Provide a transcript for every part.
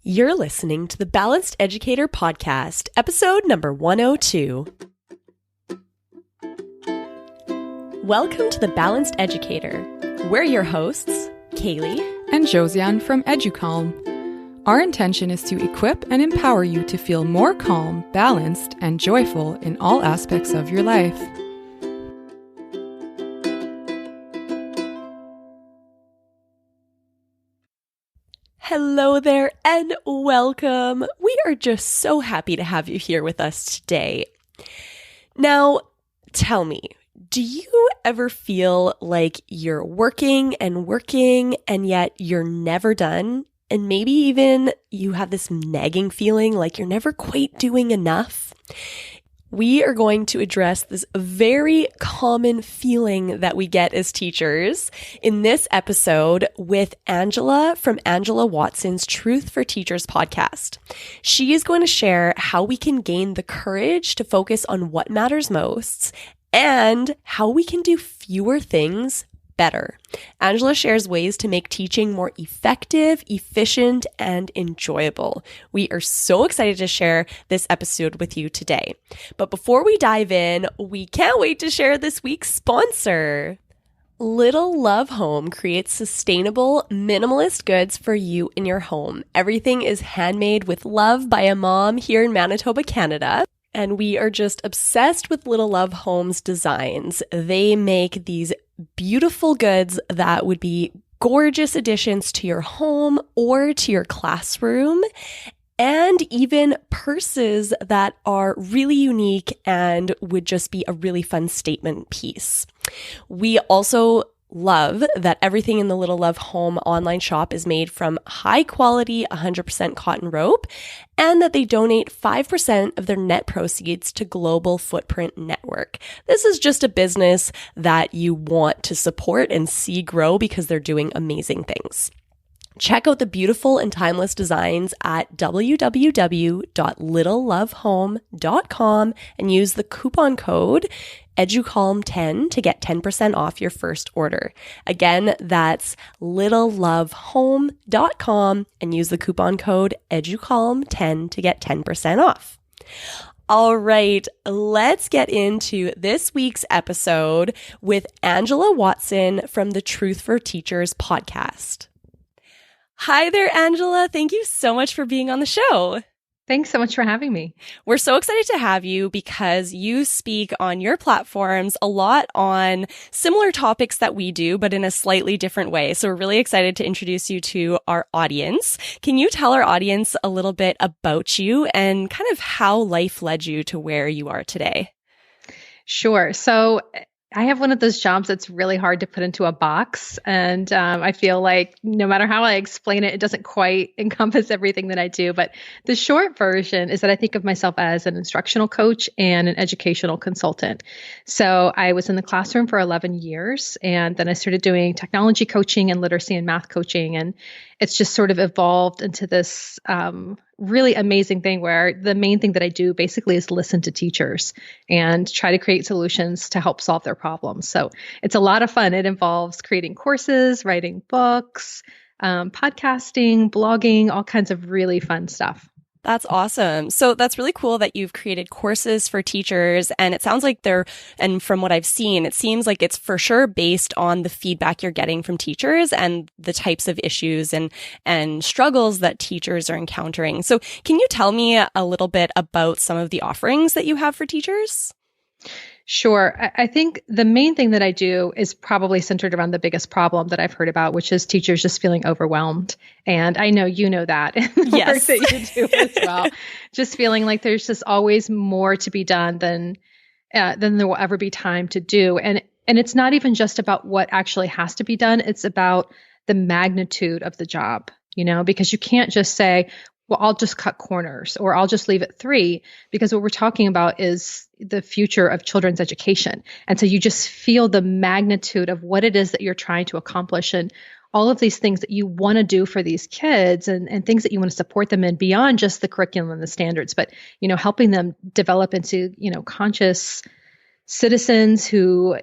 You're listening to the Balanced Educator Podcast, episode number 102. Welcome to the Balanced Educator. We're your hosts, Kaylee and Josiane from EduCalm. Our intention is to equip and empower you to feel more calm, balanced, and joyful in all aspects of your life. Hello there and welcome. We are just so happy to have you here with us today. Now, tell me, do you ever feel like you're working and yet you're never done? And maybe even you have this nagging feeling like you're never quite doing enough? We are going to address this very common feeling that we get as teachers in this episode with Angela from Angela Watson's Truth for Teachers podcast. She is going to share how we can gain the courage to focus on what matters most and how we can do fewer things better. Angela shares ways to make teaching more effective, efficient, and enjoyable. We are so excited to share this episode with you today. But before we dive in, we can't wait to share this week's sponsor. Little Love Home creates sustainable, minimalist goods for you in your home. Everything is handmade with love by a mom here in Manitoba, Canada. And we are just obsessed with Little Love Home's designs. They make these beautiful goods that would be gorgeous additions to your home or to your classroom, and even purses that are really unique and would just be a really fun statement piece. We also love that everything in the Little Love Home online shop is made from high quality 100% cotton rope, and that they donate 5% of their net proceeds to Global Footprint Network. This is just a business that you want to support and see grow because they're doing amazing things. Check out the beautiful and timeless designs at www.littlelovehome.com and use the coupon code EduCalm10 to get 10% off your first order. Again, that's littlelovehome.com and use the coupon code EduCalm10 to get 10% off. All right, let's get into this week's episode with Angela Watson from the Truth for Teachers podcast. Hi there, Angela. Thank you so much for being on the show. Thanks so much for having me. We're so excited to have you because you speak on your platforms a lot on similar topics that we do, but in a slightly different way. So we're really excited to introduce you to our audience. Can you tell our audience a little bit about you and kind of how life led you to where you are today? Sure. So I have one of those jobs that's really hard to put into a box. And I feel like no matter how I explain it, it doesn't quite encompass everything that I do. But the short version is that I think of myself as an instructional coach and an educational consultant. So I was in the classroom for 11 years, and then I started doing technology coaching and literacy and math coaching. And it's just sort of evolved into this really amazing thing where the main thing that I do basically is listen to teachers and try to create solutions to help solve their problems. So it's a lot of fun. It involves creating courses, writing books, podcasting, blogging, all kinds of really fun stuff. That's awesome. So that's really cool that you've created courses for teachers. And it sounds like and from what I've seen, it seems like it's for sure based on the feedback you're getting from teachers and the types of issues and struggles that teachers are encountering. So can you tell me a little bit about some of the offerings that you have for teachers? Sure. I think the main thing that I do is probably centered around the biggest problem that I've heard about, which is teachers just feeling overwhelmed. And I know you know that in the work that you do as well. Just feeling like there's just always more to be done than there will ever be time to do. And it's not even just about what actually has to be done. It's about the magnitude of the job, because you can't just say, well, I'll just cut corners or I'll just leave it 3, because what we're talking about is the future of children's education. And so you just feel the magnitude of what it is that you're trying to accomplish and all of these things that you want to do for these kids and things that you want to support them in beyond just the curriculum and the standards, but, helping them develop into, conscious citizens who,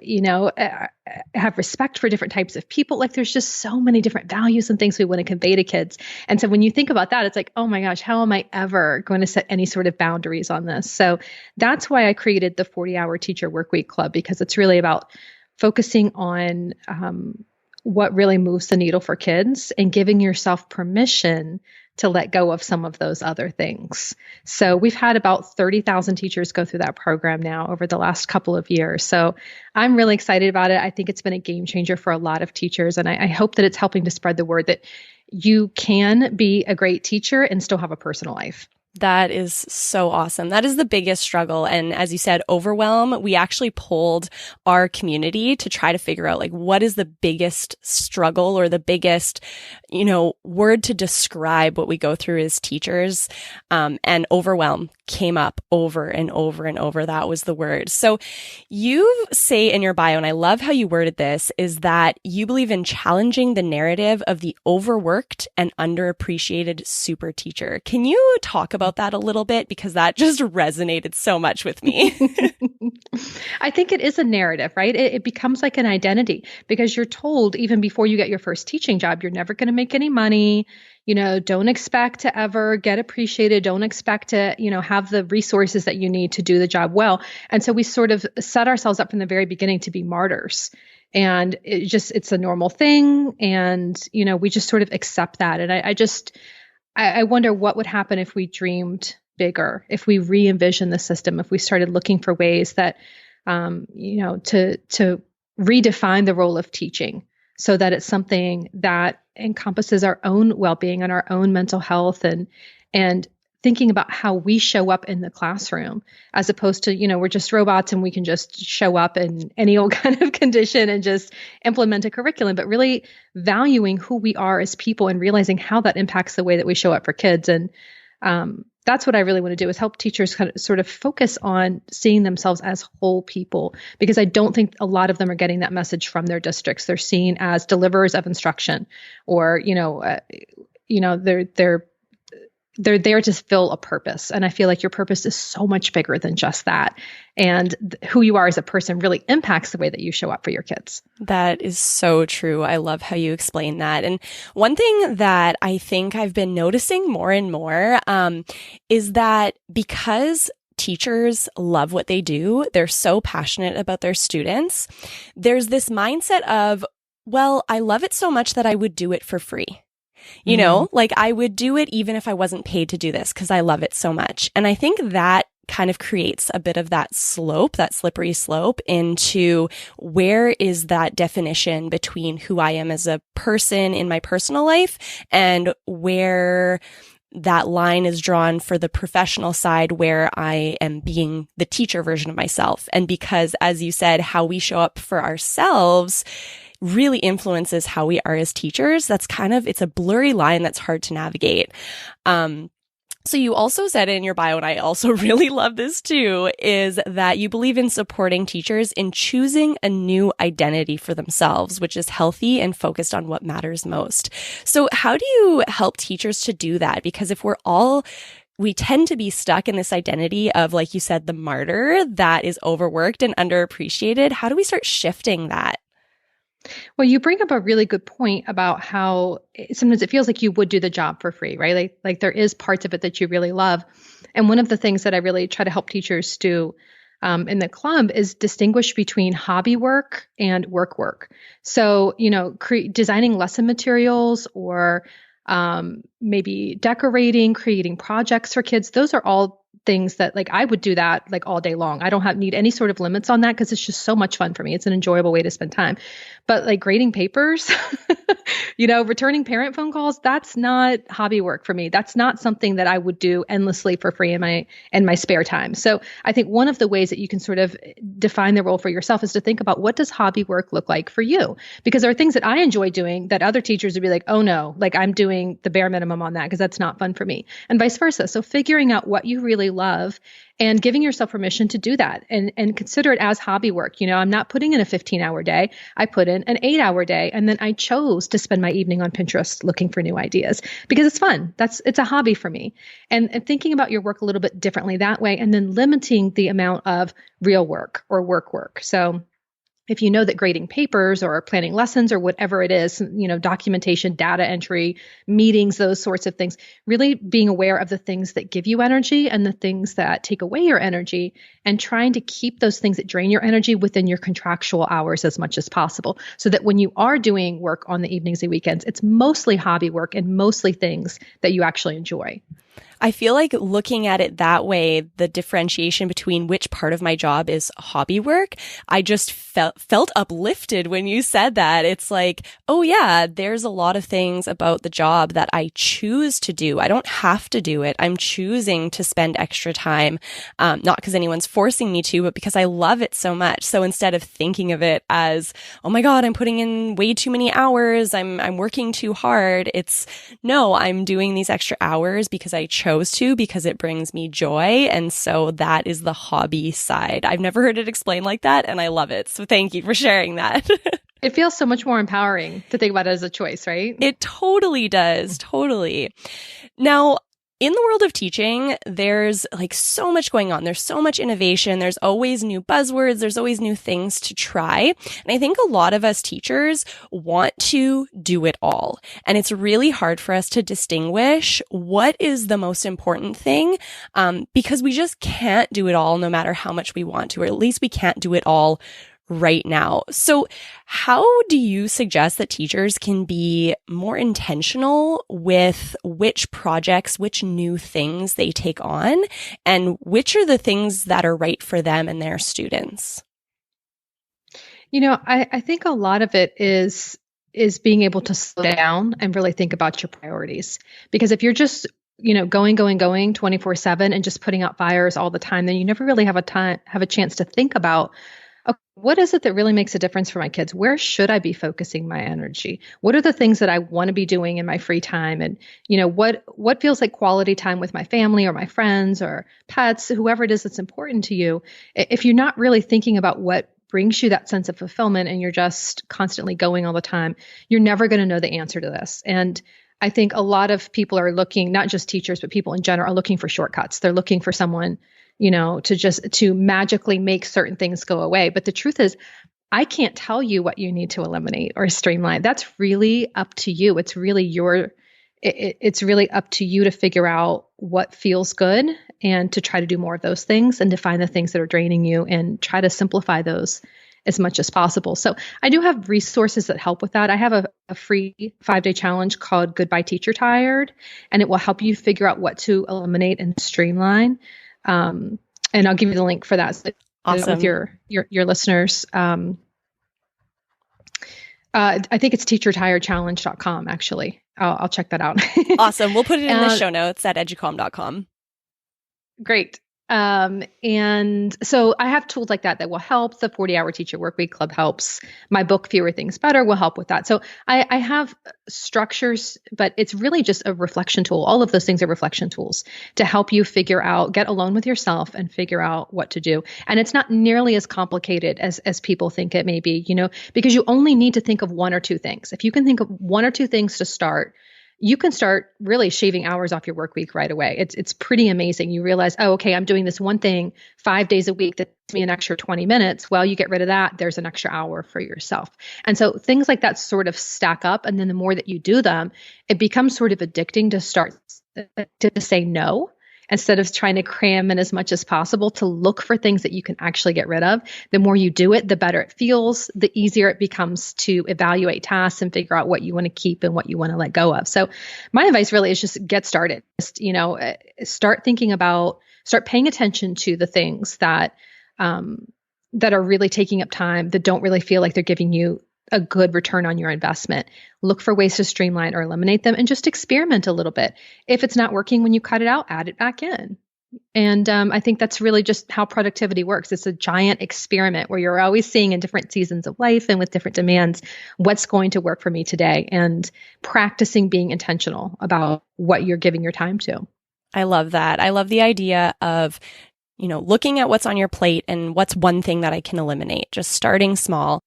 have respect for different types of people. Like there's just so many different values and things we want to convey to kids. And so when you think about that, it's like, oh my gosh, how am I ever going to set any sort of boundaries on this? So that's why I created the 40-hour teacher workweek club, because it's really about focusing on what really moves the needle for kids and giving yourself permission to let go of some of those other things. So we've had about 30,000 teachers go through that program now over the last couple of years. So I'm really excited about it. I think it's been a game changer for a lot of teachers. And I hope that it's helping to spread the word that you can be a great teacher and still have a personal life. That is so awesome. That is the biggest struggle. And as you said, overwhelm. We actually polled our community to try to figure out like what is the biggest struggle or the biggest, word to describe what we go through as teachers. And overwhelm came up over and over and over. That was the word. So you say in your bio, and I love how you worded this, is that you believe in challenging the narrative of the overworked and underappreciated super teacher. Can you talk about that a little bit? Because that just resonated so much with me. I think it is a narrative, right? It becomes like an identity because you're told even before you get your first teaching job, you're never going to make any money. Don't expect to ever get appreciated. Don't expect to, have the resources that you need to do the job well. And so we sort of set ourselves up from the very beginning to be martyrs. And it's a normal thing. And, we just sort of accept that. And I wonder what would happen if we dreamed bigger, if we re-envisioned the system, if we started looking for ways that, to redefine the role of teaching so that it's something that encompasses our own well-being and our own mental health and thinking about how we show up in the classroom as opposed to, we're just robots and we can just show up in any old kind of condition and just implement a curriculum, but really valuing who we are as people and realizing how that impacts the way that we show up for kids. And that's what I really want to do is help teachers kind of sort of focus on seeing themselves as whole people, because I don't think a lot of them are getting that message from their districts. They're seen as deliverers of instruction, or they're there to fill a purpose. And I feel like your purpose is so much bigger than just that. And who you are as a person really impacts the way that you show up for your kids. That is so true. I love how you explain that. And one thing that I think I've been noticing more and more is that because teachers love what they do, they're so passionate about their students, there's this mindset of, well, I love it so much that I would do it for free. Like I would do it even if I wasn't paid to do this because I love it so much. And I think that kind of creates a bit of that slope, that slippery slope into where is that definition between who I am as a person in my personal life and where that line is drawn for the professional side where I am being the teacher version of myself. And because, as you said, how we show up for ourselves really influences how we are as teachers. It's a blurry line that's hard to navigate. So you also said in your bio, and I also really love this too, is that you believe in supporting teachers in choosing a new identity for themselves, which is healthy and focused on what matters most. So how do you help teachers to do that? Because if we tend to be stuck in this identity of, like you said, the martyr that is overworked and underappreciated. How do we start shifting that? Well, you bring up a really good point about how sometimes it feels like you would do the job for free, right? Like there is parts of it that you really love. And one of the things that I really try to help teachers do in the club is distinguish between hobby work and work. So, designing lesson materials or maybe decorating, creating projects for kids. Those are all things that like I would do that like all day long. I don't need any sort of limits on that because it's just so much fun for me. It's an enjoyable way to spend time. But like grading papers, returning parent phone calls, that's not hobby work for me. That's not something that I would do endlessly for free in my spare time. So I think one of the ways that you can sort of define the role for yourself is to think about what does hobby work look like for you? Because there are things that I enjoy doing that other teachers would be like, oh no, like I'm doing the bare minimum on that because that's not fun for me, and vice versa. So figuring out what you really love, and giving yourself permission to do that and consider it as hobby work. I'm not putting in a 15-hour day. I put in an 8-hour day. And then I chose to spend my evening on Pinterest looking for new ideas because it's fun. It's a hobby for me. And thinking about your work a little bit differently that way, and then limiting the amount of real work or work. So if you know that grading papers or planning lessons or whatever it is, documentation, data entry, meetings, those sorts of things, really being aware of the things that give you energy and the things that take away your energy, and trying to keep those things that drain your energy within your contractual hours as much as possible, so that when you are doing work on the evenings and weekends, it's mostly hobby work and mostly things that you actually enjoy. I feel like looking at it that way, the differentiation between which part of my job is hobby work, I just felt uplifted when you said that. It's like, oh yeah, there's a lot of things about the job that I choose to do. I don't have to do it. I'm choosing to spend extra time, not because anyone's forcing me to, but because I love it so much. So instead of thinking of it as, oh my God, I'm putting in way too many hours, I'm working too hard, it's no, I'm doing these extra hours because I chose to, because it brings me joy. And so that is the hobby side. I've never heard it explained like that, and I love it. So thank you for sharing that. It feels so much more empowering to think about it as a choice, right? It totally does. Totally. Now, in the world of teaching, there's like so much going on. There's so much innovation. There's always new buzzwords. There's always new things to try. And I think a lot of us teachers want to do it all. And it's really hard for us to distinguish what is the most important thing, because we just can't do it all no matter how much we want to, or at least we can't do it all right now. So how do you suggest that teachers can be more intentional with which projects, which new things they take on, and which are the things that are right for them and their students? I think a lot of it is being able to slow down and really think about your priorities. Because if you're just going 24/7 and just putting out fires all the time, then you never really have a chance to think about, okay, what is it that really makes a difference for my kids? Where should I be focusing my energy? What are the things that I want to be doing in my free time? And, what feels like quality time with my family or my friends or pets, whoever it is that's important to you? If you're not really thinking about what brings you that sense of fulfillment and you're just constantly going all the time, you're never going to know the answer to this. And I think a lot of people are looking, not just teachers, but people in general are looking for shortcuts. They're looking for someone to magically make certain things go away. But the truth is, I can't tell you what you need to eliminate or streamline. That's really up to you. It's really it's really up to you to figure out what feels good and to try to do more of those things, and to find the things that are draining you and try to simplify those as much as possible. So I do have resources that help with that. I have a free 5-day challenge called Goodbye Teacher Tired, and it will help you figure out what to eliminate and streamline. And I'll give you the link for that. So awesome. With your listeners. I think it's teachertiredchallenge.com, actually. I'll check that out. Awesome. We'll put it in the show notes at educom.com. Great. And so I have tools like that will help. The 40-hour teacher workweek club helps. My book, Fewer Things Better, will help with that. So I have structures, but it's really just a reflection tool. All of those things are reflection tools to help you figure out, get alone with yourself and figure out what to do. And it's not nearly as complicated as people think it may be, because you only need to think of one or two things. If you can think of one or two things to start, you can start really shaving hours off your work week right away. It's pretty amazing. You realize, oh, okay, I'm doing this one thing 5 days a week that takes me an extra 20 minutes. Well, you get rid of that, there's an extra hour for yourself. And so things like that sort of stack up. And then the more that you do them, it becomes sort of addicting to start to say no. Instead of trying to cram in as much as possible, to look for things that you can actually get rid of. The more you do it, the better it feels, the easier it becomes to evaluate tasks and figure out what you want to keep and what you want to let go of. So my advice really is just get started. Just, start paying attention to the things that are really taking up time, that don't really feel like they're giving you a good return on your investment. Look for ways to streamline or eliminate them, and just experiment a little bit. If it's not working when you cut it out, add it back in. And I think that's really just how productivity works. It's a giant experiment where you're always seeing in different seasons of life and with different demands, what's going to work for me today, and practicing being intentional about what you're giving your time to. I love that. I love the idea of, looking at what's on your plate and what's one thing that I can eliminate, just starting small.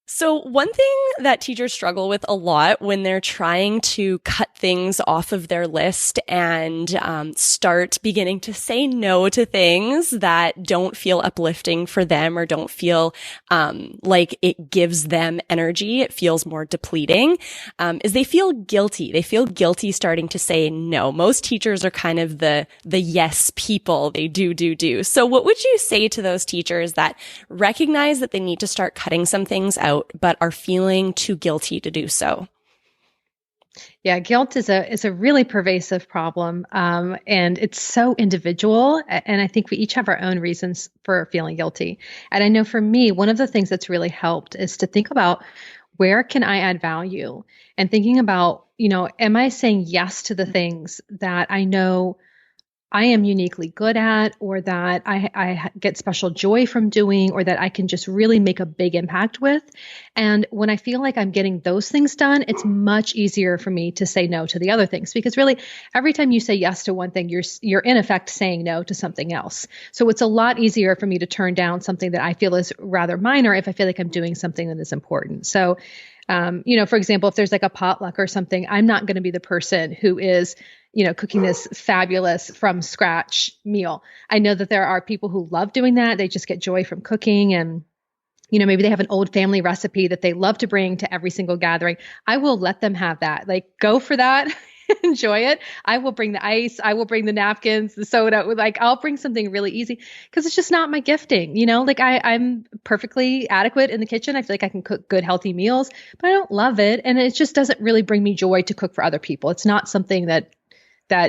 So one thing that teachers struggle with a lot when they're trying to cut things off of their list and start beginning to say no to things that don't feel uplifting for them or don't feel like it gives them energy, it feels more depleting, is they feel guilty. They feel guilty starting to say no. Most teachers are kind of the yes people. They do. So what would you say to those teachers that recognize that they need to start cutting some things out but are feeling too guilty to do so? Yeah, guilt is a really pervasive problem, and it's so individual. And I think we each have our own reasons for feeling guilty. And I know for me, one of the things that's really helped is to think about where can I add value, and thinking about, am I saying yes to the things that I know I am uniquely good at, or that I get special joy from doing, or that I can just really make a big impact with. And when I feel like I'm getting those things done, it's much easier for me to say no to the other things, because really every time you say yes to one thing, you're in effect saying no to something else. So it's a lot easier for me to turn down something that I feel is rather minor if I feel like I'm doing something that is important. So for example, if there's like a potluck or something, I'm not going to be the person who is, cooking this fabulous from scratch meal. I know that there are people who love doing that. They just get joy from cooking, and maybe they have an old family recipe that they love to bring to every single gathering. I will let them have that. Like, go for that. Enjoy it. I will bring the ice. I will bring the napkins, the soda. Like, I'll bring something really easy, because it's just not my gifting. Like I'm perfectly adequate in the kitchen. I feel like I can cook good, healthy meals, but I don't love it. And it just doesn't really bring me joy to cook for other people. It's not something that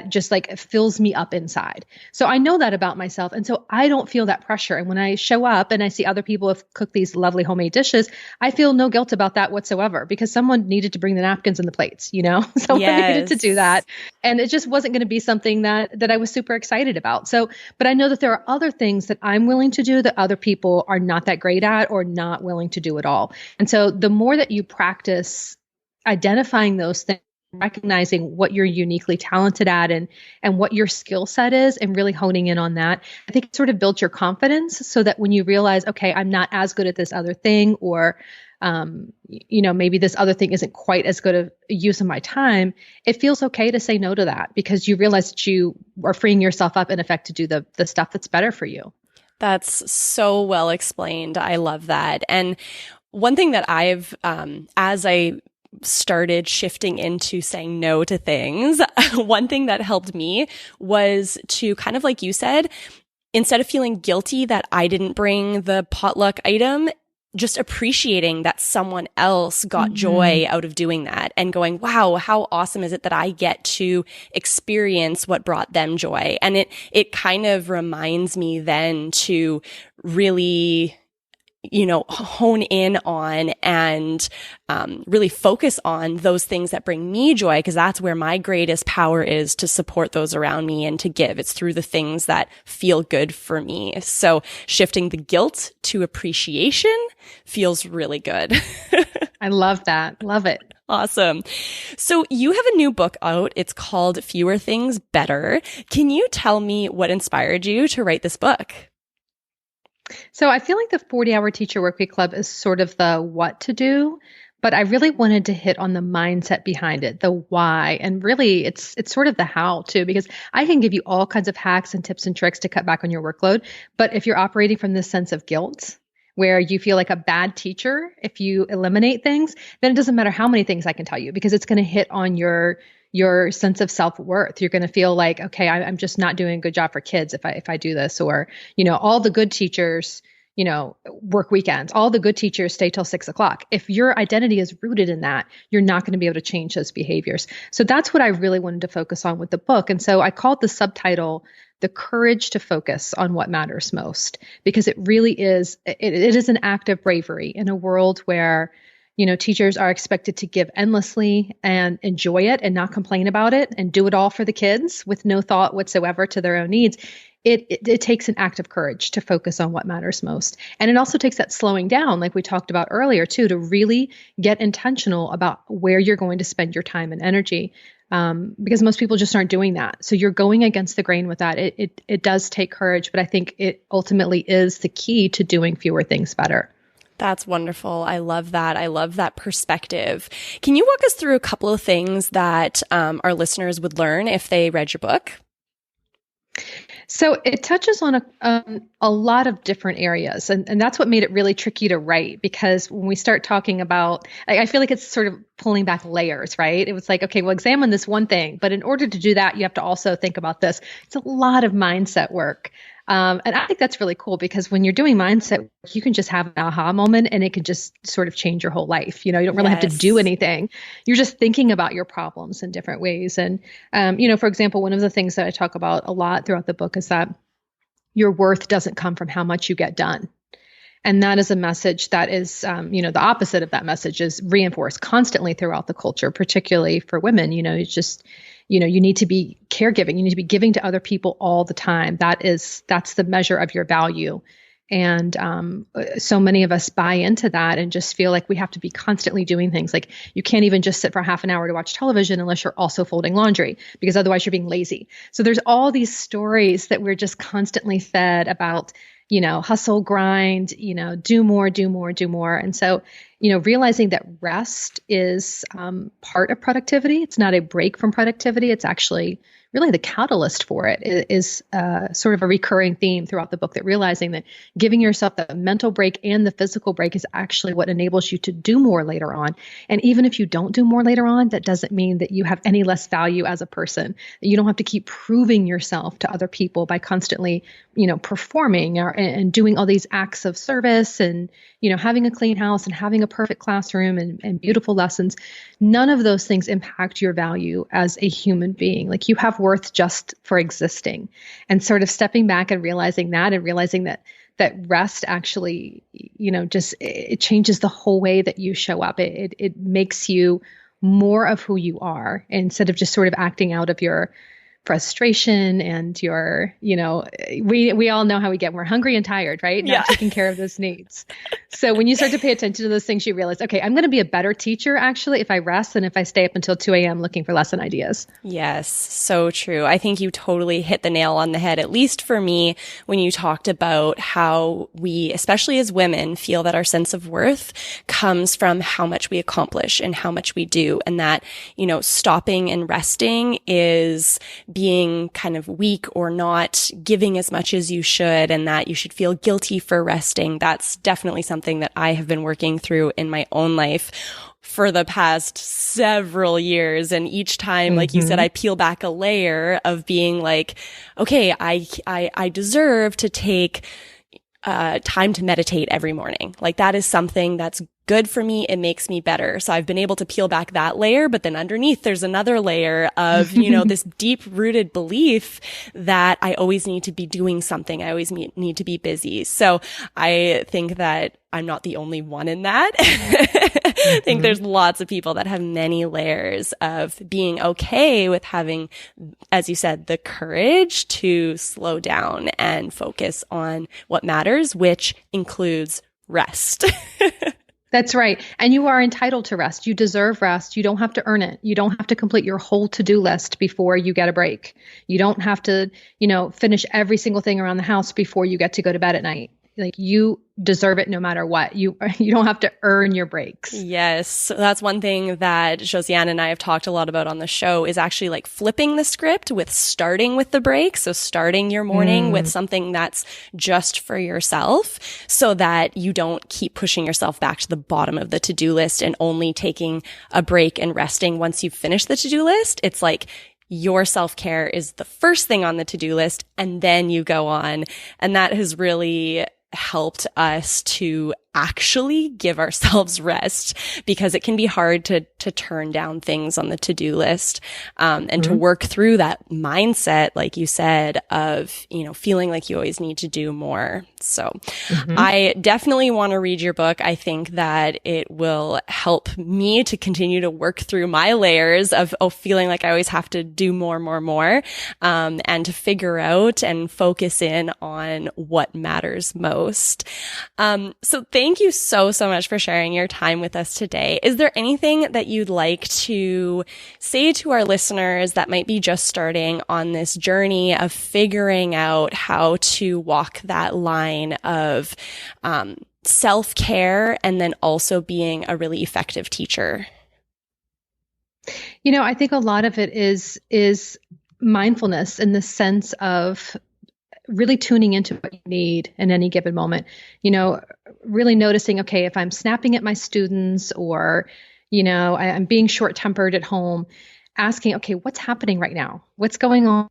just like fills me up inside. So I know that about myself. And so I don't feel that pressure. And when I show up and I see other people have cooked these lovely homemade dishes, I feel no guilt about that whatsoever, because someone needed to bring the napkins and the plates, someone needed to do that. And it just wasn't going to be something that I was super excited about. So, but I know that there are other things that I'm willing to do that other people are not that great at or not willing to do at all. And so the more that you practice identifying those things, recognizing what you're uniquely talented at and what your skill set is, and really honing in on that, I think it sort of builds your confidence, so that when you realize, okay, I'm not as good at this other thing, or maybe this other thing isn't quite as good a use of my time, it feels okay to say no to that, because you realize that you are freeing yourself up in effect to do the stuff that's better for you. That's so well explained. I love that. And one thing that I've, as I started shifting into saying no to things, one thing that helped me was to kind of, like you said, instead of feeling guilty that I didn't bring the potluck item, just appreciating that someone else got joy out of doing that, and going, wow, how awesome is it that I get to experience what brought them joy? And it kind of reminds me then to really hone in on and really focus on those things that bring me joy, because that's where my greatest power is to support those around me and to give. It's through the things that feel good for me. So shifting the guilt to appreciation feels really good. I love that. Love it. Awesome. So you have a new book out. It's called Fewer Things Better. Can you tell me what inspired you to write this book? So I feel like the 40-hour teacher workweek club is sort of the what to do, but I really wanted to hit on the mindset behind it, the why, and really it's sort of the how too, because I can give you all kinds of hacks and tips and tricks to cut back on your workload. But if you're operating from this sense of guilt, where you feel like a bad teacher if you eliminate things, then it doesn't matter how many things I can tell you, because it's going to hit on your sense of self-worth. You're going to feel like, okay, I'm just not doing a good job for kids if I do this, or, all the good teachers, work weekends, all the good teachers stay till 6:00. If your identity is rooted in that, you're not going to be able to change those behaviors. So that's what I really wanted to focus on with the book. And so I called the subtitle, The Courage to Focus on What Matters Most, because it really is, it is an act of bravery in a world where teachers are expected to give endlessly and enjoy it and not complain about it and do it all for the kids with no thought whatsoever to their own needs. It takes an act of courage to focus on what matters most. And it also takes that slowing down, like we talked about earlier too, to really get intentional about where you're going to spend your time and energy. because most people just aren't doing that. So you're going against the grain with that. It does take courage, but I think it ultimately is the key to doing fewer things better. That's wonderful. I love that. I love that perspective. Can you walk us through a couple of things that our listeners would learn if they read your book? So it touches on a lot of different areas. And that's what made it really tricky to write, because when we start talking about, I feel like it's sort of pulling back layers, right? It was like, okay, well, examine this one thing. But in order to do that, you have to also think about this. It's a lot of mindset work. And I think that's really cool, because when you're doing mindset work, you can just have an aha moment and it can just sort of change your whole life. You know, you don't really have to do anything. You're just thinking about your problems in different ways. And, for example, one of the things that I talk about a lot throughout the book is that your worth doesn't come from how much you get done. And that is a message that is, the opposite of that message is reinforced constantly throughout the culture, particularly for women. It's just, you need to be caregiving. You need to be giving to other people all the time. That's the measure of your value. And so many of us buy into that and just feel like we have to be constantly doing things. Like you can't even just sit for half an hour to watch television unless you're also folding laundry, because otherwise you're being lazy. So there's all these stories that we're just constantly fed about, hustle, grind, do more, do more, do more. And so, realizing that rest is part of productivity. It's not a break from productivity. It's actually really the catalyst for it is sort of a recurring theme throughout the book, that realizing that giving yourself the mental break and the physical break is actually what enables you to do more later on. And even if you don't do more later on, that doesn't mean that you have any less value as a person. You don't have to keep proving yourself to other people by constantly, performing and doing all these acts of service and, having a clean house and having a perfect classroom and beautiful lessons. None of those things impact your value as a human being. Like you have worth just for existing, and sort of stepping back and realizing that rest actually, just it changes the whole way that you show up. It makes you more of who you are, instead of just sort of acting out of your frustration and your, we all know how we get. We're hungry and tired, right? Not taking care of those needs. So when you start to pay attention to those things, you realize, okay, I'm going to be a better teacher actually if I rest than if I stay up until 2 a.m. looking for lesson ideas. Yes, so true. I think you totally hit the nail on the head, at least for me, when you talked about how we, especially as women, feel that our sense of worth comes from how much we accomplish and how much we do. And that, stopping and resting is being kind of weak or not giving as much as you should, and that you should feel guilty for resting. That's definitely something that I have been working through in my own life for the past several years. And each time, like you said, I peel back a layer of being like, okay, I deserve to take time to meditate every morning. Like that is something that's good for me. It makes me better. So I've been able to peel back that layer, but then underneath there's another layer of, this deep rooted belief that I always need to be doing something. I always need to be busy. So I think that I'm not the only one in that. I think there's lots of people that have many layers of being okay with having, as you said, the courage to slow down and focus on what matters, which includes rest. That's right. And you are entitled to rest. You deserve rest. You don't have to earn it. You don't have to complete your whole to-do list before you get a break. You don't have to, finish every single thing around the house before you get to go to bed at night. Like you deserve it no matter what. You don't have to earn your breaks. Yes. So that's one thing that Josiane and I have talked a lot about on the show, is actually like flipping the script with starting with the break. So starting your morning with something that's just for yourself, so that you don't keep pushing yourself back to the bottom of the to-do list and only taking a break and resting once you've finished the to-do list. It's like your self-care is the first thing on the to-do list, and then you go on. And that has really helped us to actually give ourselves rest, because it can be hard to turn down things on the to-do list, and to work through that mindset, like you said, of, feeling like you always need to do more. So I definitely want to read your book. I think that it will help me to continue to work through my layers of feeling like I always have to do more, and to figure out and focus in on what matters most. So thank Thank you so much for sharing your time with us today. Is there anything that you'd like to say to our listeners that might be just starting on this journey of figuring out how to walk that line of self-care and then also being a really effective teacher? I think a lot of it is mindfulness in the sense of really tuning into what you need in any given moment. Really noticing, okay, if I'm snapping at my students or, I'm being short-tempered at home, asking, okay, what's happening right now? What's going on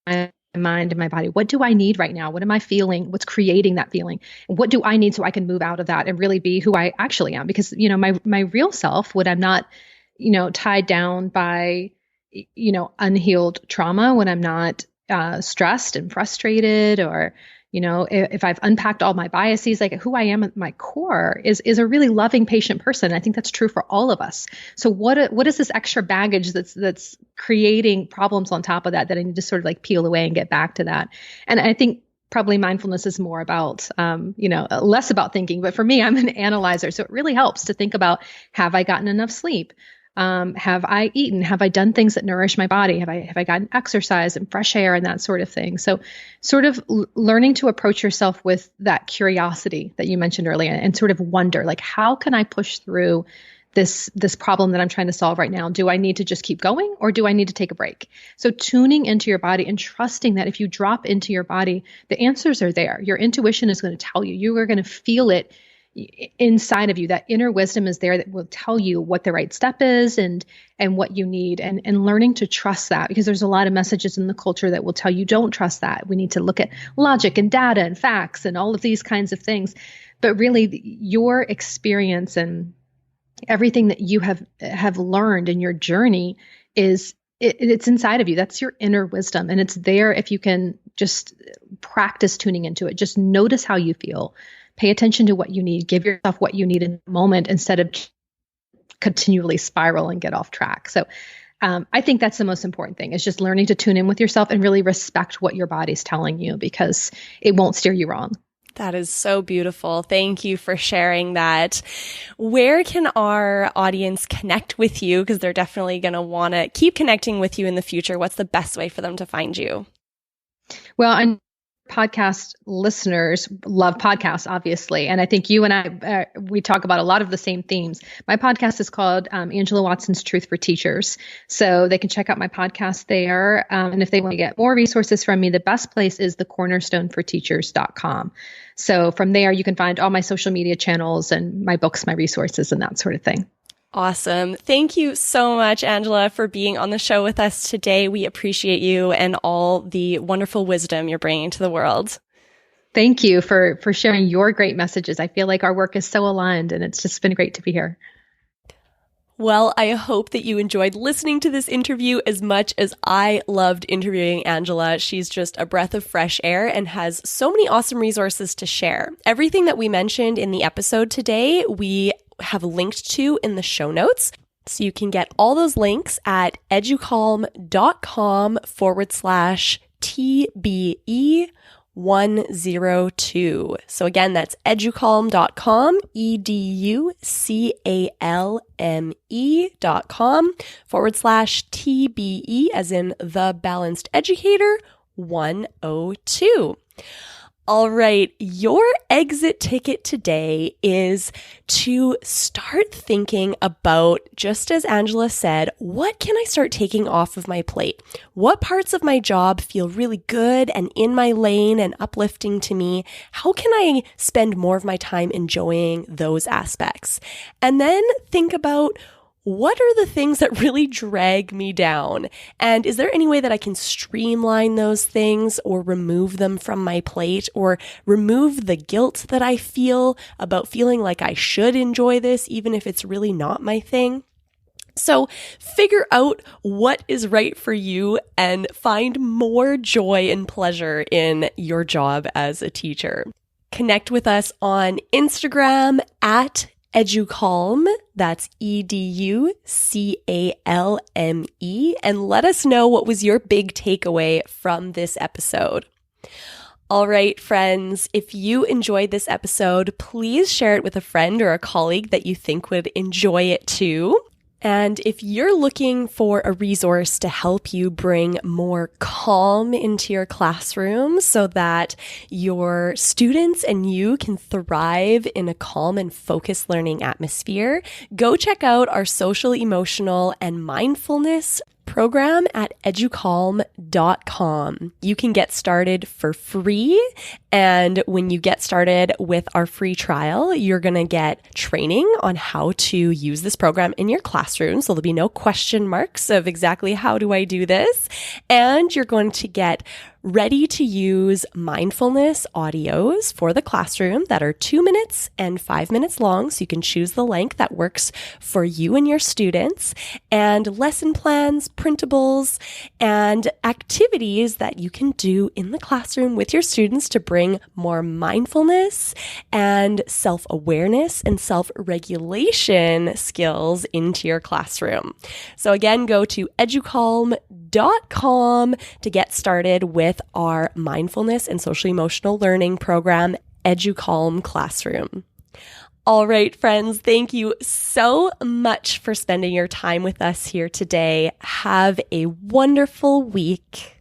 in my mind and my body? What do I need right now? What am I feeling? What's creating that feeling? What do I need so I can move out of that and really be who I actually am? Because, my real self, when I'm not, tied down by, unhealed trauma, when I'm not stressed and frustrated, or, if I've unpacked all my biases, like who I am at my core is a really loving, patient person. I think that's true for all of us. So what is this extra baggage that's creating problems on top of that I need to sort of like peel away and get back to that? And I think probably mindfulness is more about, less about thinking. But for me, I'm an analyzer. So it really helps to think about, have I gotten enough sleep? Have I eaten? Have I done things that nourish my body? Have I gotten exercise and fresh air and that sort of thing? So sort of learning to approach yourself with that curiosity that you mentioned earlier and sort of wonder, like, how can I push through this problem that I'm trying to solve right now? Do I need to just keep going, or do I need to take a break? So tuning into your body and trusting that if you drop into your body, the answers are there. Your intuition is going to tell you. You are going to feel it inside of you. That inner wisdom is there that will tell you what the right step is and what you need, and learning to trust that, because there's a lot of messages in the culture that will tell you don't trust that. We need to look at logic and data and facts and all of these kinds of things. But really, your experience and everything that you have learned in your journey it's inside of you. That's your inner wisdom, and it's there if you can just practice tuning into it. Just notice how you feel. Pay attention to what you need. Give yourself what you need in the moment instead of continually spiral and get off track. So I think that's the most important thing, is just learning to tune in with yourself and really respect what your body's telling you, because it won't steer you wrong. That is so beautiful. Thank you for sharing that. Where can our audience connect with you? Because they're definitely going to want to keep connecting with you in the future. What's the best way for them to find you? Well, podcast listeners love podcasts, obviously. And I think you and I, we talk about a lot of the same themes. My podcast is called Angela Watson's Truth for Teachers. So they can check out my podcast there. And if they want to get more resources from me, the best place is thecornerstoneforteachers.com. So from there, you can find all my social media channels and my books, my resources, and that sort of thing. Awesome. Thank you so much, Angela, for being on the show with us today. We appreciate you and all the wonderful wisdom you're bringing to the world. Thank you for sharing your great messages. I feel like our work is so aligned, and it's just been great to be here. Well, I hope that you enjoyed listening to this interview as much as I loved interviewing Angela. She's just a breath of fresh air and has so many awesome resources to share. Everything that we mentioned in the episode today, we have linked to in the show notes. So you can get all those links at educalm.com/TBE102. So again, that's educalm.com, educalme.com/TBE as in the Balanced Educator 102. All right, your exit ticket today is to start thinking about, just as Angela said, what can I start taking off of my plate? What parts of my job feel really good and in my lane and uplifting to me? How can I spend more of my time enjoying those aspects? And then think about, what are the things that really drag me down? And is there any way that I can streamline those things or remove them from my plate, or remove the guilt that I feel about feeling like I should enjoy this, even if it's really not my thing? So figure out what is right for you and find more joy and pleasure in your job as a teacher. Connect with us on Instagram at Educalme, that's EDUCALME, and let us know what was your big takeaway from this episode. All right, friends, if you enjoyed this episode, please share it with a friend or a colleague that you think would enjoy it too. And if you're looking for a resource to help you bring more calm into your classroom so that your students and you can thrive in a calm and focused learning atmosphere, go check out our social, emotional, and mindfulness program at educalm.com. You can get started for free. And when you get started with our free trial, you're going to get training on how to use this program in your classroom. So there'll be no question marks of exactly how do I do this. And you're going to get ready to use mindfulness audios for the classroom that are 2 minutes and 5 minutes long. So you can choose the length that works for you and your students, and lesson plans, printables, and activities that you can do in the classroom with your students to bring more mindfulness and self-awareness and self-regulation skills into your classroom. So again, go to educalm.com to get started with our mindfulness and social emotional learning program, EduCalm Classroom. All right, friends, thank you so much for spending your time with us here today. Have a wonderful week.